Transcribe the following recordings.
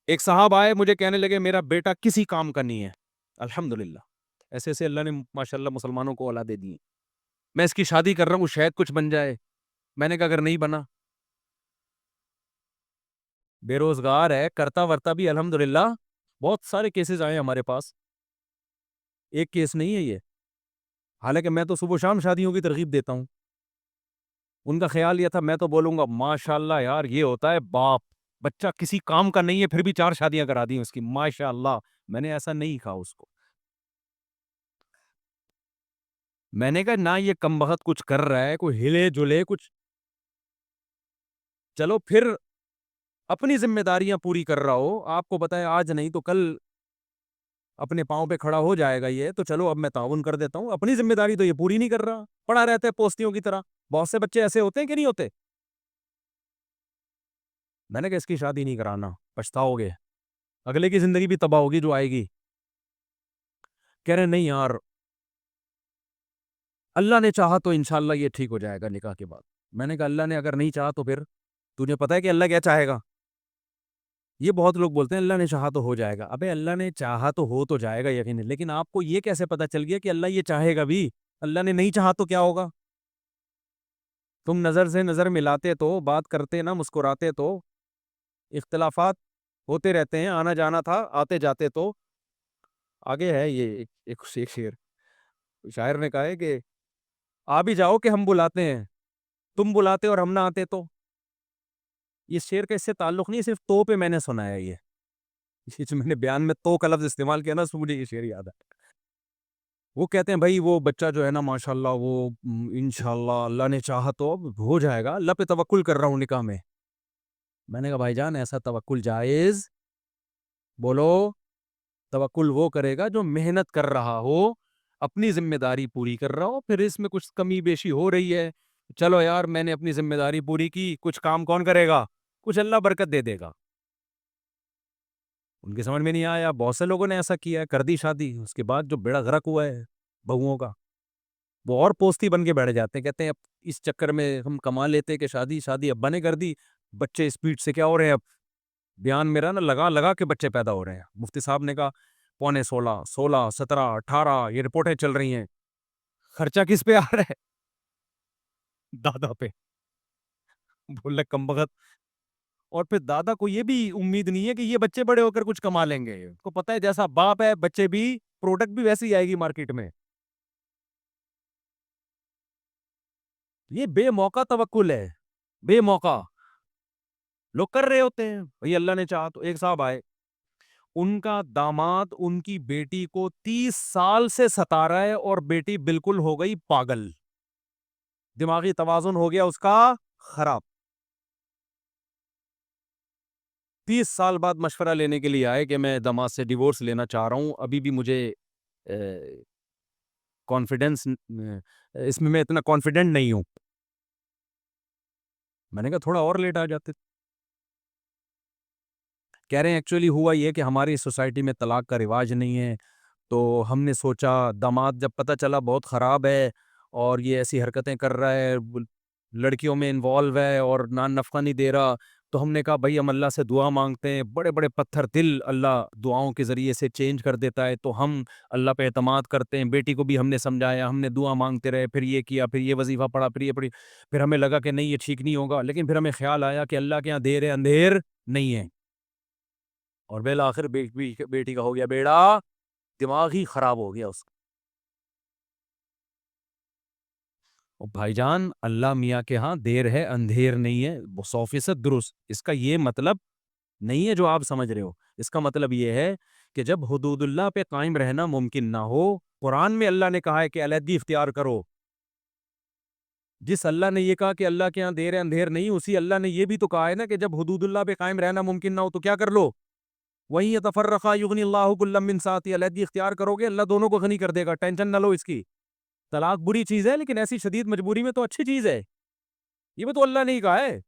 ایک صاحب آئے مجھے کہنے لگے میرا بیٹا کسی کام کا نہیں ہے. الحمدللہ ایسے ایسے اللہ نے ماشاءاللہ مسلمانوں کو اولادیں دی. میں اس کی شادی کر رہا ہوں شاید کچھ بن جائے. میں نے کہا اگر نہیں بنا, بے روزگار ہے, کرتا ورتا بھی الحمدللہ. بہت سارے کیسز آئے ہمارے پاس, ایک کیس نہیں ہے یہ. حالانکہ میں تو صبح شام شادیوں کی ترغیب دیتا ہوں. ان کا خیال یہ تھا میں تو بولوں گا ماشاءاللہ یار یہ ہوتا ہے باپ, بچہ کسی کام کا نہیں ہے پھر بھی 4 شادیاں کرا دی اس کی, ماشاءاللہ. میں نے ایسا نہیں کہا اس کو. میں نے کہا نہ یہ کم بخت کچھ کر رہا ہے, کوئی ہلے جلے کچھ. چلو پھر اپنی ذمہ داریاں پوری کر رہا ہو, آپ کو بتائے آج نہیں تو کل اپنے پاؤں پہ کھڑا ہو جائے گا یہ, تو چلو اب میں تعاون کر دیتا ہوں. اپنی ذمہ داری تو یہ پوری نہیں کر رہا, پڑا رہتا ہے پوستیوں کی طرح. بہت سے بچے ایسے ہوتے ہیں کہ نہیں ہوتے. میں نے کہا اس کی شادی نہیں کرانا, پچھتاؤ گے, اگلے کی زندگی بھی تباہ ہوگی جو آئے گی. کہہ رہے نہیں یار اللہ نے چاہا تو انشاءاللہ یہ ٹھیک ہو جائے گا نکاح کے بعد. میں نے کہا اللہ نے اگر نہیں چاہا تو پھر تجھے پتا ہے کہ اللہ کیا چاہے گا. یہ بہت لوگ بولتے ہیں اللہ نے چاہا تو ہو جائے گا. ابے اللہ نے چاہا تو ہو تو جائے گا یقیناً, لیکن آپ کو یہ کیسے پتا چل گیا کہ اللہ یہ چاہے گا بھی؟ اللہ نے نہیں چاہا تو کیا ہوگا؟ تم نظر سے نظر ملاتے تو, بات کرتے نا مسکراتے تو, اختلافات ہوتے رہتے ہیں, آنا جانا تھا آتے جاتے تو. آگے ہے یہ ایک شعر, شاعر نے کہا ہے کہ آ بھی جاؤ کہ ہم بلاتے ہیں, تم بلاتے اور ہم نہ آتے تو. یہ شعر کا اس سے تعلق نہیں, صرف تو پہ میں نے سنایا. یہ جو میں نے بیان میں تو کا لفظ استعمال کیا نا, مجھے یہ شعر یاد ہے. وہ کہتے ہیں بھائی وہ بچہ جو ہے نا ماشاءاللہ وہ انشاءاللہ اللہ نے چاہا تو ہو جائے گا, اللہ پہ توکل کر رہا ہوں نکاح میں. میں نے کہا بھائی جان ایسا توکل جائز؟ بولو. توکل وہ کرے گا جو محنت کر رہا ہو, اپنی ذمہ داری پوری کر رہا ہو. پھر اس میں کچھ کمی بیشی ہو رہی ہے, چلو یار میں نے اپنی ذمہ داری پوری کی, کچھ کام کون کرے گا؟ کچھ اللہ برکت دے دے گا. ان کے سمجھ میں نہیں آیا. بہت سے لوگوں نے ایسا کیا ہے, کر دی شادی, اس کے بعد جو بیڑا غرق ہوا ہے بہوؤں کا, وہ اور پوستی بن کے بیٹھ جاتے ہیں. کہتے ہیں اب اس چکر میں ہم کما لیتے کہ شادی ابا نے کر دی, بچے اسپیڈ سے کیا ہو رہے ہیں. اب بیان میرا نا لگا کے بچے پیدا ہو رہے ہیں. مفتی صاحب نے کہا 16.5 16 17 18 یہ رپورٹیں چل رہی ہیں. خرچہ کس پہ آ رہا ہے؟ دادا پہ. بول رہے کم بخت. اور پھر دادا کو یہ بھی امید نہیں ہے کہ یہ بچے بڑے ہو کر کچھ کما لیں گے. اس کو پتا ہے جیسا باپ ہے بچے بھی, پروڈکٹ بھی ویسی ہی آئے گی مارکیٹ میں. یہ بے موقع توکل ہے, بے موقع. لوگ کر رہے ہوتے ہیں بھئی اللہ نے چاہا تو. ایک صاحب آئے, ان کا داماد ان کی بیٹی کو 30 سال سے ستا رہا ہے اور بیٹی بالکل ہو گئی پاگل, دماغی توازن ہو گیا اس کا خراب. 30 سال بعد مشورہ لینے کے لیے آئے کہ میں داماد سے ڈیورس لینا چاہ رہا ہوں, ابھی بھی مجھے کانفیڈنس اس میں اتنا کانفیڈنٹ نہیں ہوں. میں نے کہا تھوڑا اور لیٹ آ جاتے. کہہ رہے ہیں ایکچولی ہوا یہ کہ ہماری سوسائٹی میں طلاق کا رواج نہیں ہے, تو ہم نے سوچا داماد جب پتہ چلا بہت خراب ہے اور یہ ایسی حرکتیں کر رہا ہے, لڑکیوں میں انوالو ہے اور نان نفقہ نہیں دے رہا, تو ہم نے کہا بھائی ہم اللہ سے دعا مانگتے ہیں, بڑے بڑے پتھر دل اللہ دعاؤں کے ذریعے سے چینج کر دیتا ہے, تو ہم اللہ پہ اعتماد کرتے ہیں. بیٹی کو بھی ہم نے سمجھایا, ہم نے دعا مانگتے رہے, پھر یہ کیا, پھر یہ وظیفہ پڑھا, پھر یہ پڑھی. پھر ہمیں لگا کہ نہیں یہ ٹھیک نہیں ہوگا, لیکن پھر ہمیں خیال آیا کہ اللہ کے یہاں دیر ہے اندھیر نہیں ہے, اور بالآخر بیٹی کا ہو گیا بیڑا, دماغ ہی خراب ہو گیا اس کا. بھائی جان اللہ میاں کے ہاں دیر ہے اندھیر نہیں ہے, 100% درست. اس کا یہ مطلب نہیں ہے جو آپ سمجھ رہے ہو. اس کا مطلب یہ ہے کہ جب حدود اللہ پہ قائم رہنا ممکن نہ ہو, قرآن میں اللہ نے کہا ہے کہ علیحدگی اختیار کرو. جس اللہ نے یہ کہا کہ اللہ کے یہاں دیر ہے اندھیر نہیں, اسی اللہ نے یہ بھی تو کہا ہے نا کہ جب حدود اللہ پہ قائم رہنا ممکن نہ ہو تو کیا کر لو, وہیں یتفرقا یغنی اللہ کلا من سعتی, علیحدگی اختیار کرو گے اللہ دونوں کو غنی کر دے گا, ٹینشن نہ لو اس کی. طلاق بری چیز ہے لیکن ایسی شدید مجبوری میں تو اچھی چیز ہے, یہ بھی تو اللہ نے ہی کہا ہے.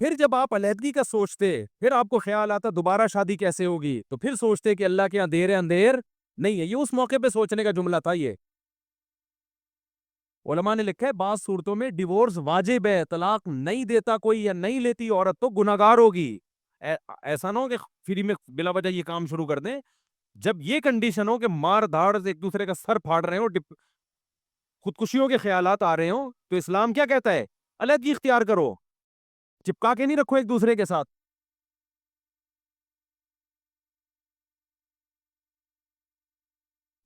پھر جب آپ علیحدگی کا سوچتے, پھر آپ کو خیال آتا دوبارہ شادی کیسے ہوگی, تو پھر سوچتے کہ اللہ کے یہاں دیر ہے اندھیر نہیں ہے. یہ اس موقع پہ سوچنے کا جملہ تھا. یہ علماء نے لکھا ہے بعض صورتوں میں ڈیورس واجب ہے, طلاق نہیں دیتا کوئی یا نہیں لیتی عورت تو گناہگار ہوگی. ایسا نہ ہو کہ فری میں بلا وجہ یہ کام شروع کر دیں. جب یہ کنڈیشن ہو کہ مار دھاڑ سے ایک دوسرے کا سر پھاڑ رہے ہو, خودکشیوں کے خیالات آ رہے ہوں, تو اسلام کیا کہتا ہے؟ علیحدگی اختیار کرو, چپکا کے نہیں رکھو ایک دوسرے کے ساتھ.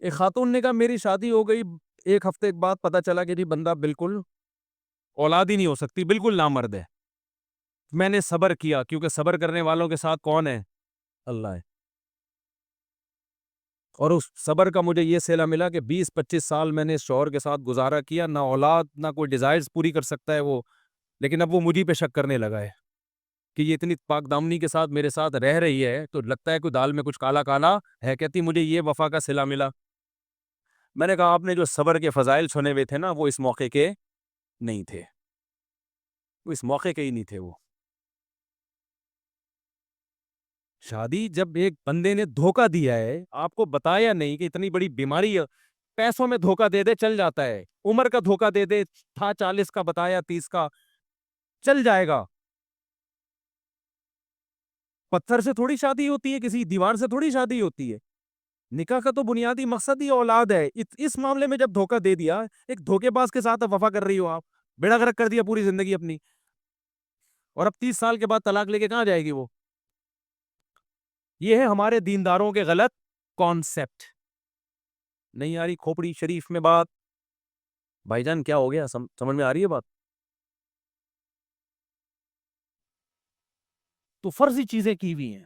ایک خاتون نے کہا میری شادی ہو گئی, ایک ہفتے کے بعد پتا چلا کہ جی بندہ بالکل اولاد ہی نہیں ہو سکتی, بالکل نامرد ہے. میں نے صبر کیا, کیونکہ صبر کرنے والوں کے ساتھ کون ہے؟ اللہ ہے. اور اس صبر کا مجھے یہ صلہ ملا کہ 20-25 سال میں نے اس شوہر کے ساتھ گزارا کیا, نہ اولاد نہ کوئی ڈیزائرز پوری کر سکتا ہے وہ, لیکن اب وہ مجھے پہ شک کرنے لگا ہے کہ یہ اتنی پاک دامنی کے ساتھ میرے ساتھ رہ رہی ہے, تو لگتا ہے کوئی دال میں کچھ کالا کالا ہے. کہتی مجھے یہ وفا کا صلہ ملا. میں نے کہا آپ نے جو صبر کے فضائل سنے ہوئے تھے نا, وہ اس موقع کے نہیں تھے, وہ اس موقع کے ہی نہیں تھے. وہ شادی جب ایک بندے نے دھوکہ دیا ہے, آپ کو بتایا نہیں کہ اتنی بڑی بیماری ہے, پیسوں میں دھوکہ دے دے چل جاتا ہے, عمر کا دھوکہ دے دے, تھا 40 کا بتایا 30 کا, چل جائے گا. پتھر سے تھوڑی شادی ہوتی ہے, کسی دیوار سے تھوڑی شادی ہوتی ہے. نکاح کا تو بنیادی مقصد ہی اولاد ہے. اس معاملے میں جب دھوکہ دے دیا, ایک دھوکے باز کے ساتھ وفا کر رہی ہو آپ, بیڑا غرق کر دیا پوری زندگی اپنی, اور اب 30 سال کے بعد طلاق لے کے کہاں جائے گی وہ؟ یہ ہے ہمارے دینداروں کے غلط کانسیپٹ. نہیں آ رہی کھوپڑی شریف میں بات؟ بھائی جان کیا ہو گیا, سمجھ میں آ رہی ہے بات؟ تو فرضی چیزیں کی ہوئی ہیں.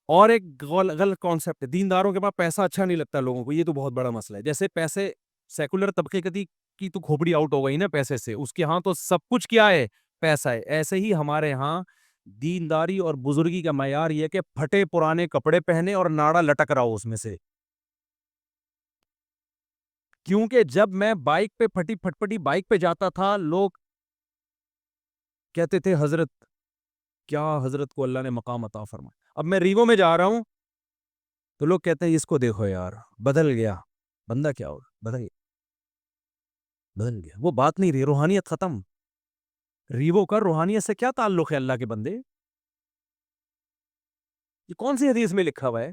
اور ایک غلط کانسیپٹ ہے, دینداروں کے پاس پیسہ اچھا نہیں لگتا لوگوں کو, یہ تو بہت بڑا مسئلہ ہے. جیسے پیسے سیکولر طبقے کی تو کھوپڑی آؤٹ ہو گئی نا پیسے سے, اس کے ہاں تو سب کچھ کیا ہے؟ پیسہ ہے. ایسے ہی ہمارے ہاں دینداری اور بزرگی کا معیار یہ کہ پھٹے پرانے کپڑے پہنے اور ناڑا لٹک رہا ہو اس میں سے. کیونکہ جب میں بائک پہ پھٹی پھٹپٹی بائک پہ جاتا تھا, لوگ کہتے تھے حضرت, کیا حضرت کو اللہ نے مقام عطا فرمایا. اب میں ریوو میں جا رہا ہوں تو لوگ کہتے ہیں اس کو دیکھو یار, بدل گیا بندہ, کیا ہو بدل گیا. وہ بات نہیں رہی, روحانیت ختم. ریوو کا روحانیت سے کیا تعلق ہے؟ اللہ کے بندے, یہ کون سی حدیث میں لکھا ہوا ہے؟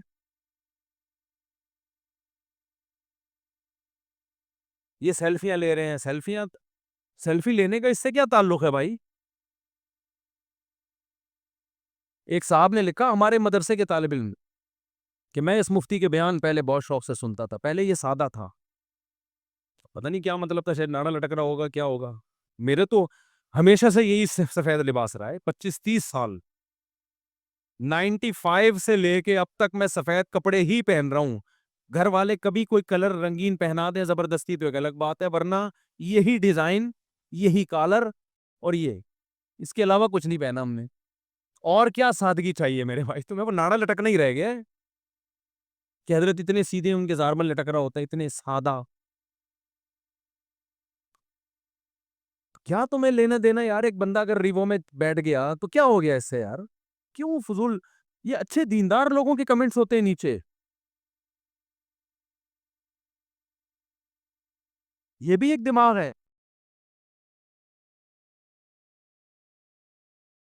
یہ سیلفیاں لے رہے ہیں, سیلفی لینے کا اس سے کیا تعلق ہے بھائی؟ ایک صاحب نے لکھا, ہمارے مدرسے کے طالب علم, کہ میں اس مفتی کے بیان پہلے بہت شوق سے سنتا تھا, پہلے یہ سادہ تھا, پتہ نہیں کیا مطلب تھا, شاید ناڑا لٹک رہا ہوگا, کیا ہوگا. میرے تو ہمیشہ سے یہی سفید لباس رہا ہے, 25-30 سال, 95 سے لے کے اب تک میں سفید کپڑے ہی پہن رہا ہوں. گھر والے کبھی کوئی کلر رنگین پہنا دیں زبردستی تو ایک الگ بات ہے, ورنہ یہی ڈیزائن, یہی کالر, اور یہ, اس کے علاوہ کچھ نہیں پہنا ہم نے. اور کیا سادگی چاہیے میرے بھائی, تمہیں وہ ناڑا لٹک نہیں رہ گیا کہ حضرت اتنے سیدھے ان کے زارمل لٹک رہا ہوتا ہے, اتنے سادہ. کیا تمہیں لینا دینا یار؟ ایک بندہ اگر ریوو میں بیٹھ گیا تو کیا ہو گیا اس سے یار؟ کیوں فضول؟ یہ اچھے دیندار لوگوں کے کمنٹس ہوتے ہیں نیچے, یہ بھی ایک دماغ ہے.